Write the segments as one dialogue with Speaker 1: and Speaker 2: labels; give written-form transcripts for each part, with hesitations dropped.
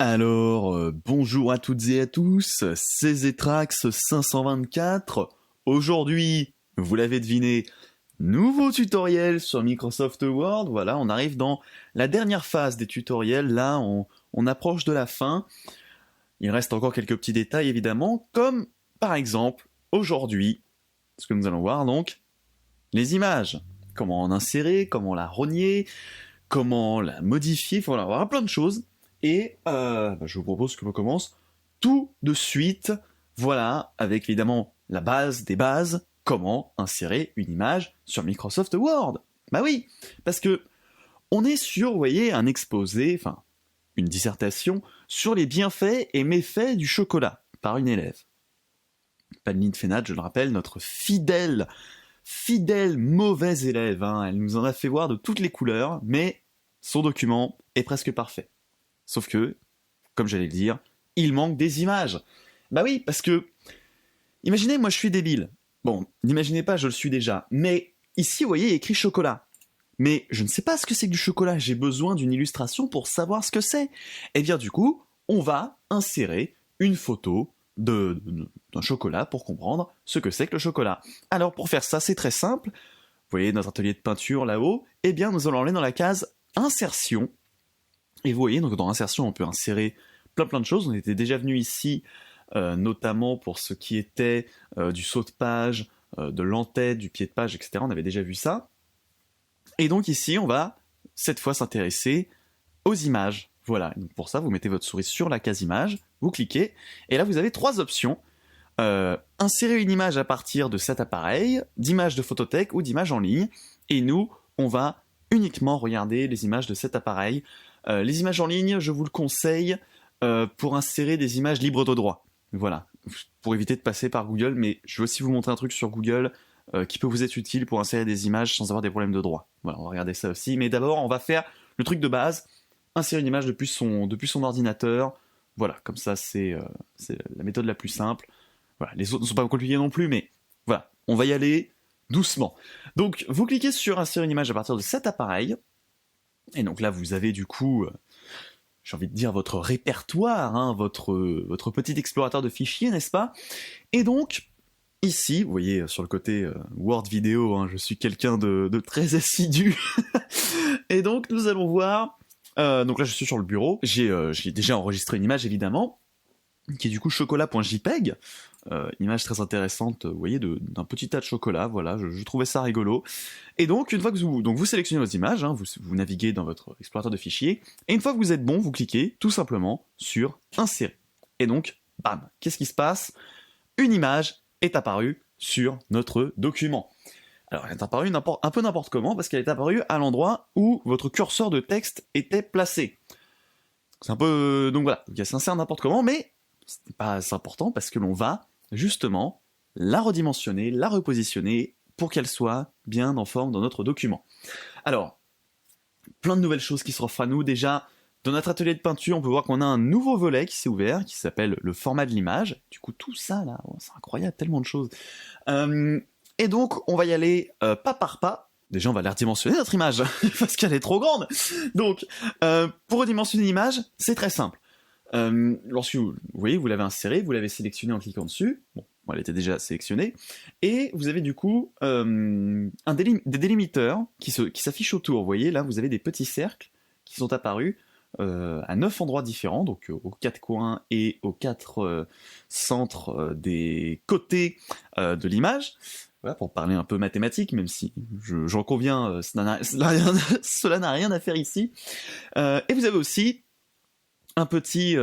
Speaker 1: Alors, bonjour à toutes et à tous, c'est Zetrax 524. Aujourd'hui, vous l'avez deviné, nouveau tutoriel sur Microsoft Word. Voilà, on arrive dans la dernière phase des tutoriels. Là, on approche de la fin. Il reste encore quelques petits détails, évidemment, comme par exemple, aujourd'hui, ce que nous allons voir donc, les images. Comment en insérer, comment la rogner, comment la modifier, voilà, on va voir plein de choses. Et je vous propose que l'on commence tout de suite, voilà, avec évidemment la base des bases, comment insérer une image sur Microsoft Word. Bah oui, parce que on est sur, vous voyez, un exposé, enfin, une dissertation sur les bienfaits et méfaits du chocolat par une élève. Padeline Fenat, je le rappelle, notre fidèle mauvaise élève, hein. Elle nous en a fait voir de toutes les couleurs, mais son document est presque parfait. Sauf que, comme j'allais le dire, il manque des images. Bah oui, parce que, imaginez, moi je suis débile. Bon, n'imaginez pas, je le suis déjà. Mais ici, vous voyez, il y a écrit chocolat. Mais je ne sais pas ce que c'est que du chocolat, j'ai besoin d'une illustration pour savoir ce que c'est. Et bien du coup, on va insérer une photo d'un chocolat pour comprendre ce que c'est que le chocolat. Alors pour faire ça, c'est très simple. Vous voyez notre atelier de peinture là-haut. Eh bien, nous allons aller dans la case insertion. Et vous voyez, donc dans insertion, on peut insérer plein de choses. On était déjà venu ici, notamment pour ce qui était du saut de page, de l'entête, du pied de page, etc. On avait déjà vu ça. Et donc ici, on va cette fois s'intéresser aux images. Voilà, donc pour ça, vous mettez votre souris sur la case image, vous cliquez, et là vous avez trois options. Insérer une image à partir de cet appareil, d'images de photothèque ou d'images en ligne. Et nous, on va uniquement regarder les images de cet appareil. Les images en ligne, je vous le conseille pour insérer des images libres de droit. Voilà, pour éviter de passer par Google, mais je vais aussi vous montrer un truc sur Google qui peut vous être utile pour insérer des images sans avoir des problèmes de droit. Voilà, on va regarder ça aussi. Mais d'abord, on va faire le truc de base, insérer une image depuis son ordinateur. Voilà, comme ça, c'est la méthode la plus simple. Voilà, les autres ne sont pas compliqués non plus, mais voilà, on va y aller doucement. Donc, vous cliquez sur insérer une image à partir de cet appareil. Et donc là, vous avez du coup, j'ai envie de dire, votre répertoire, hein, votre petit explorateur de fichiers, n'est-ce pas? Et donc, ici, vous voyez, sur le côté Word vidéo, hein, je suis quelqu'un de très assidu. Et donc, nous allons voir... donc là, je suis sur le bureau. J'ai déjà enregistré une image, évidemment, qui est du coup chocolat.jpg. Image très intéressante, vous voyez, d'un petit tas de chocolat, voilà, je trouvais ça rigolo. Et donc, une fois que vous sélectionnez vos images, hein, vous naviguez dans votre explorateur de fichiers, et une fois que vous êtes bon, vous cliquez tout simplement sur Insérer. Et donc, bam, qu'est-ce qui se passe? Une image est apparue sur notre document. Alors, elle est apparue un peu n'importe comment, parce qu'elle est apparue à l'endroit où votre curseur de texte était placé. C'est un peu... donc voilà, il s'insère n'importe comment, mais c'est pas assez important, parce que l'on va justement la redimensionner, la repositionner pour qu'elle soit bien en forme dans notre document. Alors, plein de nouvelles choses qui s'offrent à nous. Déjà, dans notre atelier de peinture, on peut voir qu'on a un nouveau volet qui s'est ouvert, qui s'appelle le format de l'image. Du coup, tout ça, là, oh, c'est incroyable, tellement de choses. Et donc, on va y aller pas par pas. Déjà, on va la redimensionner, notre image, parce qu'elle est trop grande. Donc, pour redimensionner l'image, c'est très simple. Lorsque vous voyez, vous l'avez inséré, vous l'avez sélectionné en cliquant dessus. Bon, elle était déjà sélectionnée. Et vous avez du coup des délimiteurs qui s'affichent autour. Vous voyez, là, vous avez des petits cercles qui sont apparus à 9 endroits différents, donc aux 4 coins et aux 4 centres des côtés de l'image. Voilà, pour parler un peu mathématique, même si j'en conviens, cela n'a rien à faire ici. Et vous avez aussi un petit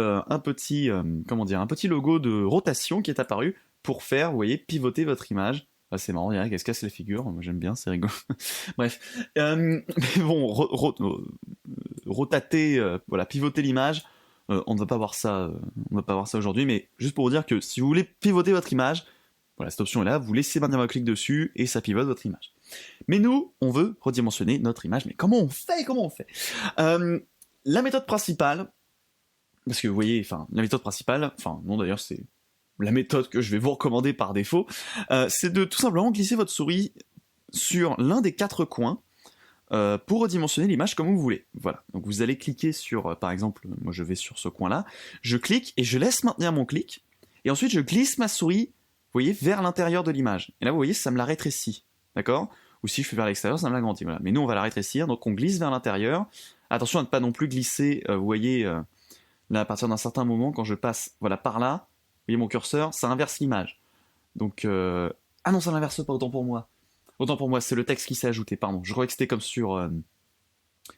Speaker 1: logo de rotation qui est apparu pour faire, vous voyez, pivoter votre image. Ah, c'est marrant, il y en a qui se casse les figures, moi j'aime bien, c'est rigolo. Bref, mais bon, rotater, voilà, pivoter l'image, on ne va pas voir ça aujourd'hui, mais juste pour vous dire que si vous voulez pivoter votre image, voilà, cette option est là, vous laissez bien un clic dessus et ça pivote votre image. Mais nous, on veut redimensionner notre image, mais comment on fait? La méthode principale, parce que vous voyez, la méthode principale, non d'ailleurs c'est la méthode que je vais vous recommander par défaut, c'est de tout simplement glisser votre souris sur l'un des 4 coins pour redimensionner l'image comme vous voulez. Voilà. Donc vous allez cliquer sur, par exemple, moi je vais sur ce coin-là, je clique et je laisse maintenir mon clic, et ensuite je glisse ma souris, vous voyez, vers l'intérieur de l'image. Et là, vous voyez, ça me la rétrécit, d'accord? Ou si je fais vers l'extérieur, ça me l'agrandit. Voilà. Mais nous, on va la rétrécir, donc on glisse vers l'intérieur. Attention à ne pas non plus glisser, vous voyez, là, à partir d'un certain moment, quand je passe, voilà, par là, vous voyez mon curseur, ça inverse l'image. Donc, ah non, ça l'inverse pas, autant pour moi. Autant pour moi, c'est le texte qui s'est ajouté, pardon. Je croyais que c'était comme sur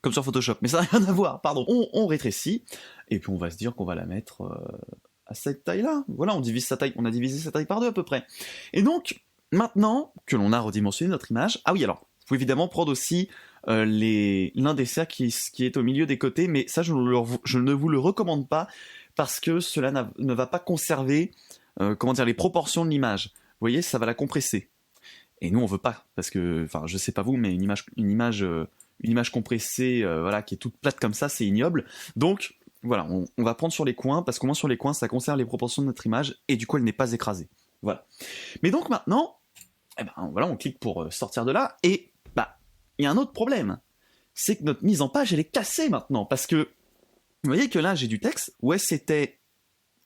Speaker 1: Photoshop, mais ça n'a rien à voir, pardon. On rétrécit, et puis on va se dire qu'on va la mettre à cette taille-là. Voilà, on a divisé sa taille par 2 à peu près. Et donc, maintenant que l'on a redimensionné notre image, ah oui, alors, il faut évidemment prendre aussi l'un des cercles qui est au milieu des côtés, mais ça, je ne vous le recommande pas, parce que cela ne va pas conserver, les proportions de l'image. Vous voyez, ça va la compresser. Et nous, on veut pas, parce que, enfin, je sais pas vous, mais une image compressée, voilà, qui est toute plate comme ça, c'est ignoble. Donc, voilà, on va prendre sur les coins, parce qu'au moins sur les coins, ça conserve les proportions de notre image, et du coup, elle n'est pas écrasée. Voilà. Mais donc maintenant, eh ben, voilà, on clique pour sortir de là, et bah, il y a un autre problème. C'est que notre mise en page, elle est cassée maintenant, parce que, vous voyez que là, j'ai du texte, ouais, c'était...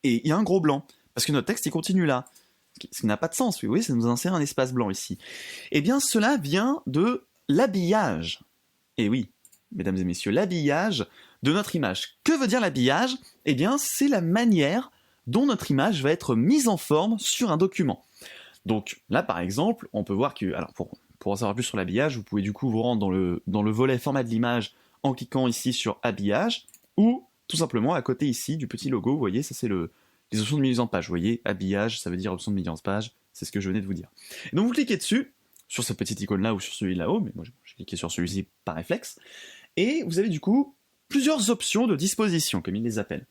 Speaker 1: Et il y a un gros blanc, parce que notre texte, il continue là. Ce qui n'a pas de sens, vous voyez, ça nous insère un espace blanc ici. Eh bien, cela vient de l'habillage. Et oui, mesdames et messieurs, l'habillage de notre image. Que veut dire l'habillage? Eh bien, c'est la manière dont notre image va être mise en forme sur un document. Donc là, par exemple, on peut voir que, alors pour en savoir plus sur l'habillage, vous pouvez du coup vous rendre dans le volet format de l'image en cliquant ici sur habillage, ou tout simplement à côté ici du petit logo, vous voyez, ça c'est les options de mise en page. Vous voyez, habillage, ça veut dire option de mise en page, c'est ce que je venais de vous dire. Et donc vous cliquez dessus, sur cette petite icône-là ou sur celui là-haut, mais moi j'ai cliqué sur celui-ci par réflexe, et vous avez du coup plusieurs options de disposition, comme ils les appellent.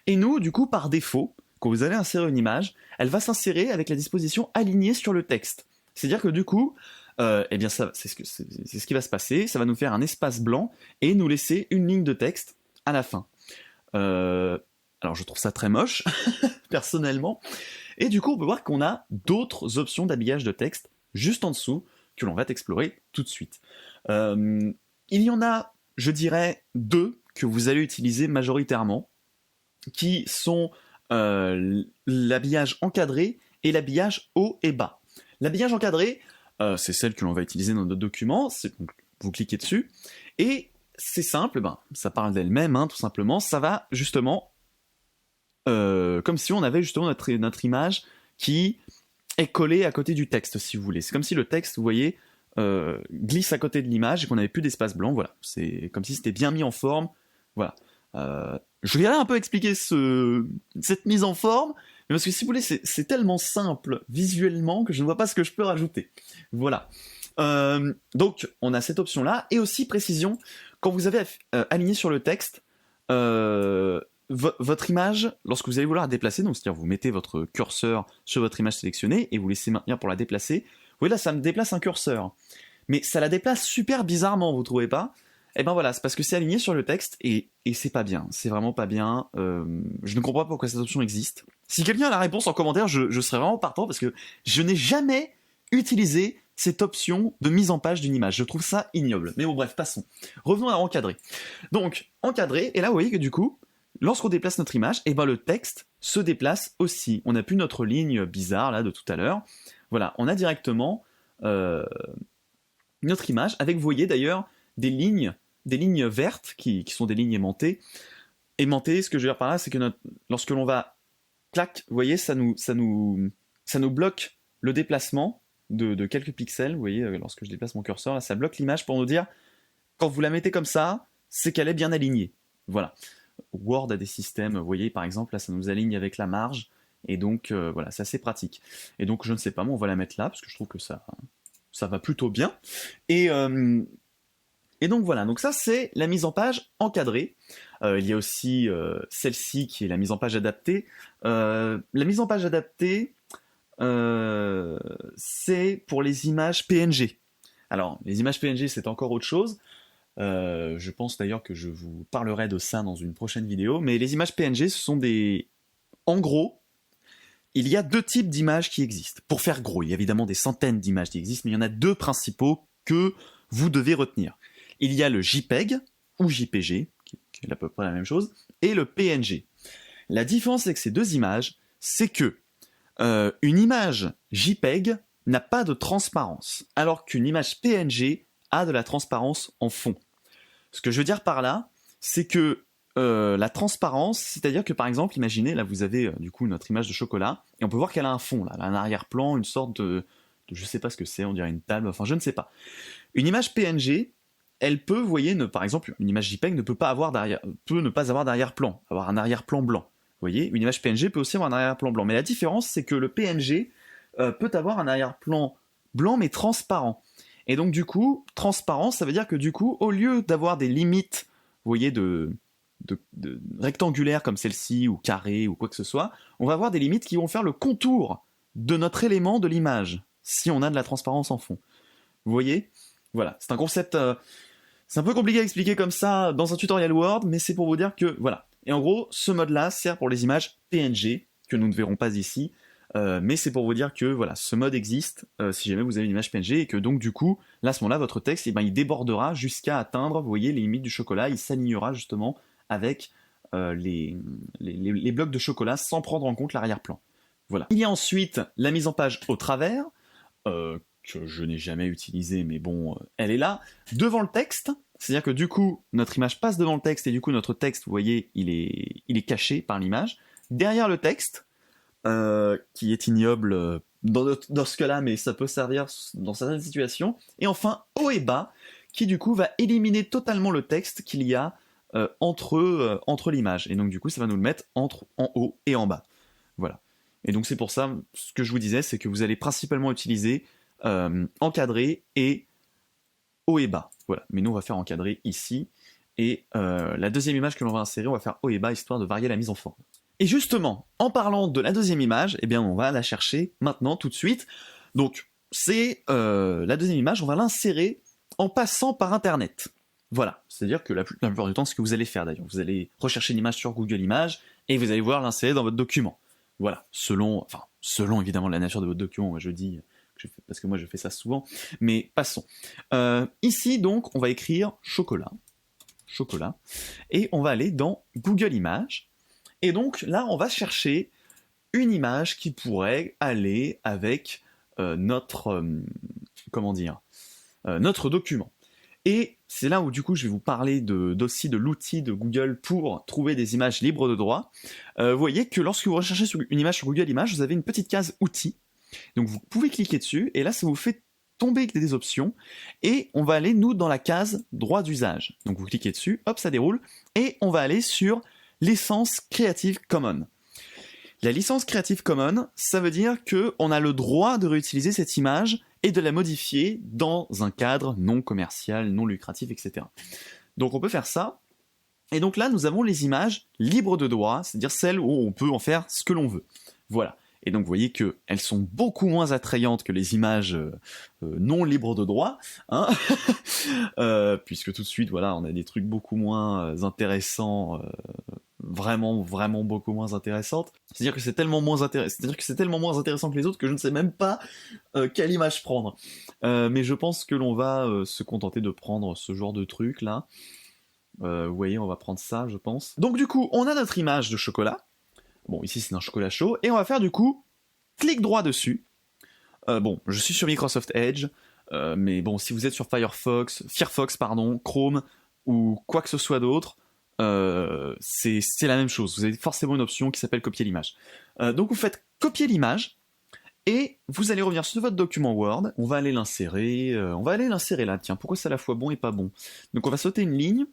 Speaker 1: Et nous, du coup, par défaut, quand vous allez insérer une image, elle va s'insérer avec la disposition alignée sur le texte. C'est-à-dire que du coup, eh bien c'est ce qui va se passer, ça va nous faire un espace blanc et nous laisser une ligne de texte à la fin. Alors je trouve ça très moche, personnellement. Et du coup, on peut voir qu'on a d'autres options d'habillage de texte juste en dessous que l'on va explorer tout de suite. Il y en a, je dirais, 2 que vous allez utiliser majoritairement, qui sont l'habillage encadré et l'habillage haut et bas. L'habillage encadré, c'est celle que l'on va utiliser dans notre document, donc vous cliquez dessus, et c'est simple, ça parle d'elle-même, tout simplement, ça va justement... comme si on avait justement notre image qui est collée à côté du texte, si vous voulez. C'est comme si le texte, vous voyez, glisse à côté de l'image et qu'on n'avait plus d'espace blanc. Voilà, c'est comme si c'était bien mis en forme. Voilà. Je vais un peu expliquer cette mise en forme, mais parce que si vous voulez, c'est tellement simple visuellement que je ne vois pas ce que je peux rajouter. Voilà. Donc, on a cette option-là, et aussi précision, quand vous avez aligné sur le texte, votre image, lorsque vous allez vouloir la déplacer, donc c'est-à-dire vous mettez votre curseur sur votre image sélectionnée et vous laissez maintenir pour la déplacer, vous voyez là, ça me déplace un curseur. Mais ça la déplace super bizarrement, vous trouvez pas? Eh ben voilà, c'est parce que c'est aligné sur le texte et c'est pas bien, c'est vraiment pas bien. Je ne comprends pas pourquoi cette option existe. Si quelqu'un a la réponse en commentaire, je serais vraiment partant parce que je n'ai jamais utilisé cette option de mise en page d'une image. Je trouve ça ignoble. Mais bon, bref, passons. Revenons à encadrer. Donc, encadrer, et là, vous voyez que du coup, lorsqu'on déplace notre image, eh ben le texte se déplace aussi. On n'a plus notre ligne bizarre là de tout à l'heure. Voilà, on a directement notre image avec, vous voyez d'ailleurs, des lignes vertes qui sont des lignes aimantées. Aimantées, ce que je veux dire par là, c'est que lorsque l'on va clac, vous voyez, ça nous bloque le déplacement de quelques pixels. Vous voyez, lorsque je déplace mon curseur, là, ça bloque l'image pour nous dire, quand vous la mettez comme ça, c'est qu'elle est bien alignée. Voilà. Word a des systèmes, vous voyez, par exemple, là, ça nous aligne avec la marge, et donc, voilà, c'est assez pratique. Et donc, je ne sais pas, moi, on va la mettre là, parce que je trouve que ça va plutôt bien. Et donc, voilà, donc ça, c'est la mise en page encadrée. Il y a aussi celle-ci, qui est la mise en page adaptée. La mise en page adaptée, c'est pour les images PNG. Alors, les images PNG, c'est encore autre chose. Je pense d'ailleurs que je vous parlerai de ça dans une prochaine vidéo, mais les images PNG, ce sont des... En gros, il y a 2 types d'images qui existent. Pour faire gros, il y a évidemment des centaines d'images qui existent, mais il y en a 2 principaux que vous devez retenir. Il y a le JPEG, ou JPG, qui est à peu près la même chose, et le PNG. La différence avec ces deux images, c'est que une image JPEG n'a pas de transparence, alors qu'une image PNG a de la transparence en fond. Ce que je veux dire par là, c'est que la transparence, c'est-à-dire que par exemple, imaginez, là vous avez du coup notre image de chocolat, et on peut voir qu'elle a un fond, là, elle a un arrière-plan, une sorte de je sais pas ce que c'est, on dirait une table, enfin je ne sais pas. Une image PNG, elle peut, vous voyez, par exemple, une image JPEG ne peut pas avoir peut ne pas avoir d'arrière-plan, avoir un arrière-plan blanc. Vous voyez, une image PNG peut aussi avoir un arrière-plan blanc. Mais la différence, c'est que le PNG peut avoir un arrière-plan blanc mais transparent. Et donc du coup, transparent, ça veut dire que du coup, au lieu d'avoir des limites, vous voyez, de rectangulaires comme celle-ci, ou carrées, ou quoi que ce soit, on va avoir des limites qui vont faire le contour de notre élément de l'image, si on a de la transparence en fond. Vous voyez ? Voilà, c'est un concept... c'est un peu compliqué à expliquer comme ça dans un tutoriel Word, mais c'est pour vous dire que, voilà. Et en gros, ce mode-là sert pour les images PNG, que nous ne verrons pas ici, mais c'est pour vous dire que, voilà, ce mode existe, si jamais vous avez une image PNG, et que donc, du coup, là, à ce moment-là, votre texte, il débordera jusqu'à atteindre, vous voyez, les limites du chocolat, il s'alignera justement avec les blocs de chocolat sans prendre en compte l'arrière-plan. Voilà. Il y a ensuite la mise en page au travers, que je n'ai jamais utilisée, mais bon, elle est là, devant le texte, c'est-à-dire que du coup, notre image passe devant le texte, et du coup, notre texte, vous voyez, il est caché par l'image. Derrière le texte, qui est ignoble dans ce cas-là, mais ça peut servir dans certaines situations. Et enfin, haut et bas, qui du coup va éliminer totalement le texte qu'il y a entre l'image. Et donc du coup, ça va nous le mettre en haut et en bas. Voilà. Et donc c'est pour ça, ce que je vous disais, c'est que vous allez principalement utiliser encadré et haut et bas. Voilà. Mais nous, on va faire encadré ici. Et la deuxième image que l'on va insérer, on va faire haut et bas, histoire de varier la mise en forme. Et justement, en parlant de la deuxième image, eh bien, on va la chercher maintenant, tout de suite. Donc, c'est la deuxième image, on va l'insérer en passant par Internet. Voilà, c'est-à-dire que la plupart du temps, ce que vous allez faire d'ailleurs, vous allez rechercher une image sur Google Images et vous allez vouloir l'insérer dans votre document. Voilà, selon évidemment la nature de votre document, moi je dis, parce que moi je fais ça souvent, mais passons. Ici donc, on va écrire chocolat, et on va aller dans Google Images, et donc là on va chercher une image qui pourrait aller avec notre document. Et c'est là où du coup je vais vous parler aussi de l'outil de Google pour trouver des images libres de droit. Vous voyez que lorsque vous recherchez une image sur Google Images, vous avez une petite case outils. Donc vous pouvez cliquer dessus et là ça vous fait tomber des options et on va aller nous dans la case droit d'usage. Donc vous cliquez dessus, hop ça déroule et on va aller sur licence Creative Commons. La licence Creative Commons, ça veut dire qu'on a le droit de réutiliser cette image et de la modifier dans un cadre non commercial, non lucratif, etc. Donc on peut faire ça. Et donc là, nous avons les images libres de droit, c'est-à-dire celles où on peut en faire ce que l'on veut. Voilà. Et donc vous voyez qu'elles sont beaucoup moins attrayantes que les images non libres de droit, hein puisque tout de suite, voilà, on a des trucs beaucoup moins intéressants, vraiment beaucoup moins intéressantes. C'est-à-dire que c'est tellement moins intéressant que les autres que je ne sais même pas quelle image prendre. Mais je pense que l'on va se contenter de prendre ce genre de truc là. Vous voyez, on va prendre ça, je pense. Donc du coup, on a notre image de chocolat. Bon, ici c'est un chocolat chaud, et on va faire du coup, clic droit dessus. Bon, je suis sur Microsoft Edge, mais bon, si vous êtes sur Firefox, Chrome, ou quoi que ce soit d'autre, c'est la même chose. Vous avez forcément une option qui s'appelle copier l'image. Donc vous faites copier l'image, et vous allez revenir sur votre document Word, on va aller l'insérer là, tiens, pourquoi c'est à la fois bon et pas bon? Donc on va sauter une ligne,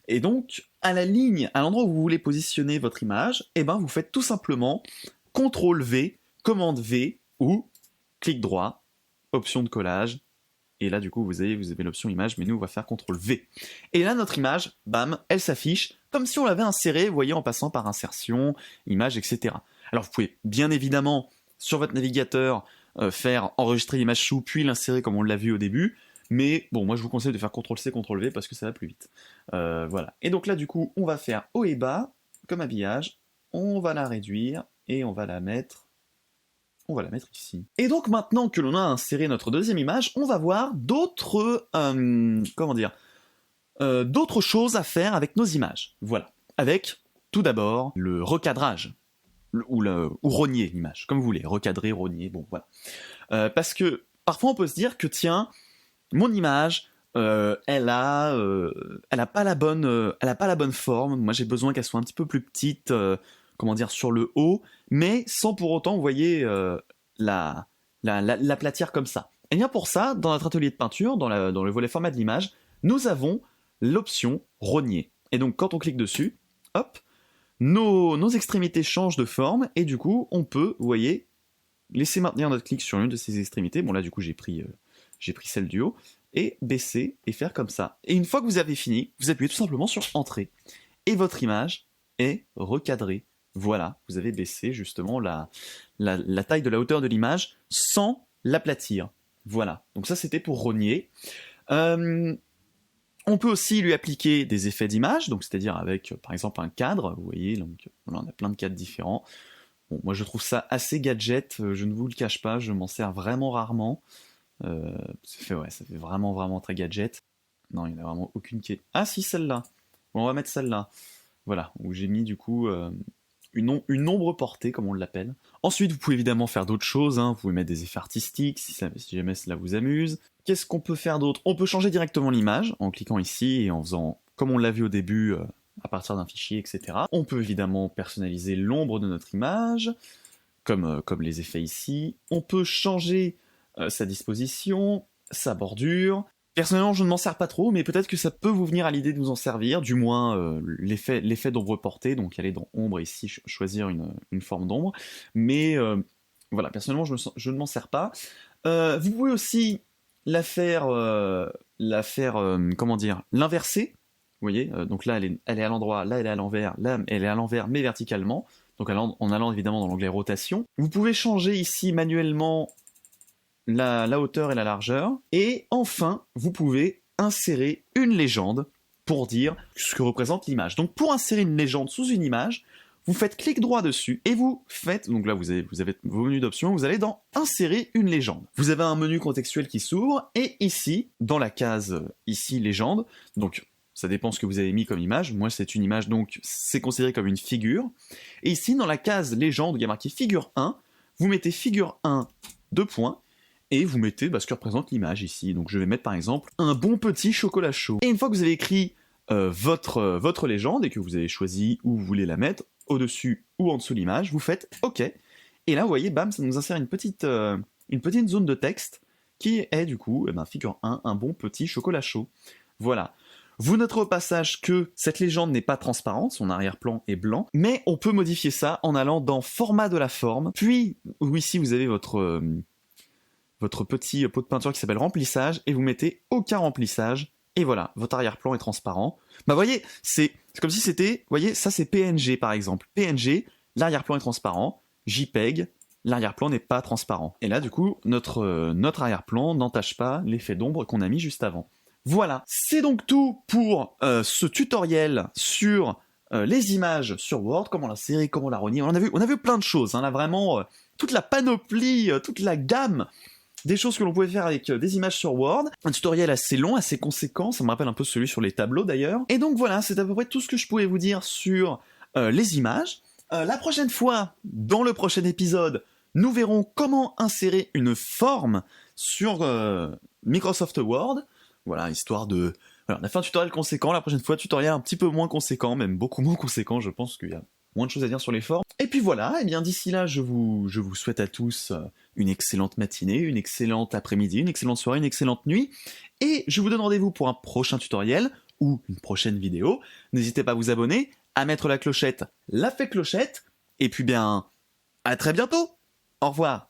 Speaker 1: et donc, à la ligne, à l'endroit où vous voulez positionner votre image, eh ben, vous faites tout simplement CTRL-V, commande V, ou clic droit, option de collage, et là, du coup, vous avez l'option image, mais nous, on va faire CTRL-V. Et là, notre image, bam, elle s'affiche comme si on l'avait insérée, vous voyez, en passant par insertion, image, etc. Alors, vous pouvez, bien évidemment, sur votre navigateur, faire enregistrer l'image sous, puis l'insérer comme on l'a vu au début. Mais bon, moi je vous conseille de faire CTRL-C, CTRL-V parce que ça va plus vite. Voilà. Et donc là, du coup, on va faire haut et bas comme habillage. On va la réduire et on va la mettre ici. Et donc maintenant que l'on a inséré notre deuxième image, on va voir d'autres d'autres choses à faire avec nos images. Voilà. Avec, tout d'abord, le recadrage. Ou rogner l'image, comme vous voulez. Recadrer, rogner, bon, voilà. Parce que, parfois, on peut se dire que, tiens, mon image, elle a pas la bonne forme. Moi, j'ai besoin qu'elle soit un petit peu plus petite, sur le haut, mais sans pour autant, vous voyez, l'aplatir comme ça. Et bien pour ça, dans notre atelier de peinture, dans le volet format de l'image, nous avons l'option rogner. Et donc, quand on clique dessus, hop, nos extrémités changent de forme, et du coup, on peut, vous voyez, laisser maintenir notre clic sur l'une de ces extrémités. Bon, là, du coup, j'ai pris celle du haut, et baisser, et faire comme ça. Et une fois que vous avez fini, vous appuyez tout simplement sur Entrée. Et votre image est recadrée. Voilà, vous avez baissé justement la taille de la hauteur de l'image sans l'aplatir. Voilà, donc ça c'était pour rogner. On peut aussi lui appliquer des effets d'image, donc c'est-à-dire avec par exemple un cadre, vous voyez, donc voilà, on a plein de cadres différents. Bon, moi je trouve ça assez gadget, je ne vous le cache pas, je m'en sers vraiment rarement. Ça fait vraiment très gadget. Non, il n'y en a vraiment aucune qui est... Ah si, celle-là. Bon, on va mettre celle-là. Voilà, où j'ai mis du coup une ombre portée, comme on l'appelle. Ensuite, vous pouvez évidemment faire d'autres choses, hein. Vous pouvez mettre des effets artistiques, si jamais cela vous amuse. Qu'est-ce qu'on peut faire d'autre? On peut changer directement l'image, en cliquant ici et en faisant, comme on l'a vu au début, à partir d'un fichier, etc. On peut évidemment personnaliser l'ombre de notre image, comme les effets ici. On peut changer sa disposition, sa bordure. Personnellement, je ne m'en sers pas trop, mais peut-être que ça peut vous venir à l'idée de vous en servir, du moins l'effet d'ombre portée, donc aller dans ombre ici, choisir une forme d'ombre. Mais voilà, personnellement, je ne m'en sers pas. Vous pouvez aussi l'inverser. Vous voyez, donc là, elle est à l'endroit, là, elle est à l'envers, là, elle est à l'envers, mais verticalement. Donc en allant évidemment dans l'onglet rotation. Vous pouvez changer ici manuellement la hauteur et la largeur. Et enfin, vous pouvez insérer une légende pour dire ce que représente l'image. Donc pour insérer une légende sous une image, vous faites clic droit dessus et vous faites, donc là vous avez vos menus d'options, vous allez dans insérer une légende. Vous avez un menu contextuel qui s'ouvre et ici, dans la case ici légende, donc ça dépend ce que vous avez mis comme image, moi c'est une image donc c'est considéré comme une figure. Et ici dans la case légende, il y a marqué figure 1, vous mettez figure 1, 2 points, et vous mettez ce que représente l'image ici. Donc je vais mettre par exemple un bon petit chocolat chaud. Et une fois que vous avez écrit votre légende et que vous avez choisi où vous voulez la mettre, au-dessus ou en dessous de l'image, vous faites OK. Et là vous voyez, bam, ça nous insère une petite zone de texte qui est du coup, figure 1, un bon petit chocolat chaud. Voilà. Vous noterez au passage que cette légende n'est pas transparente, son arrière-plan est blanc, mais on peut modifier ça en allant dans format de la forme, puis où ici vous avez votre petit pot de peinture qui s'appelle remplissage, et vous mettez aucun remplissage, et voilà, votre arrière-plan est transparent. Vous voyez, c'est comme si c'était, vous voyez, ça c'est PNG par exemple. PNG, l'arrière-plan est transparent, JPEG, l'arrière-plan n'est pas transparent. Et là, du coup, notre arrière-plan n'entache pas l'effet d'ombre qu'on a mis juste avant. Voilà, c'est donc tout pour ce tutoriel sur les images sur Word, comment l'insérer, comment la renier. On a vu plein de choses, hein, là vraiment, toute la panoplie, toute la gamme des choses que l'on pouvait faire avec des images sur Word. Un tutoriel assez long, assez conséquent, ça me rappelle un peu celui sur les tableaux d'ailleurs. Et donc voilà, c'est à peu près tout ce que je pouvais vous dire sur les images. La prochaine fois, dans le prochain épisode, nous verrons comment insérer une forme sur Microsoft Word. Voilà, histoire de... Voilà, on a fait un tutoriel conséquent, la prochaine fois, tutoriel un petit peu moins conséquent, même beaucoup moins conséquent, je pense qu'il y a moins de choses à dire sur les formes. Et puis voilà, et bien d'ici là, je vous souhaite à tous une excellente matinée, une excellente après-midi, une excellente soirée, une excellente nuit, et je vous donne rendez-vous pour un prochain tutoriel, ou une prochaine vidéo. N'hésitez pas à vous abonner, à mettre la clochette, et puis bien, à très bientôt. Au revoir.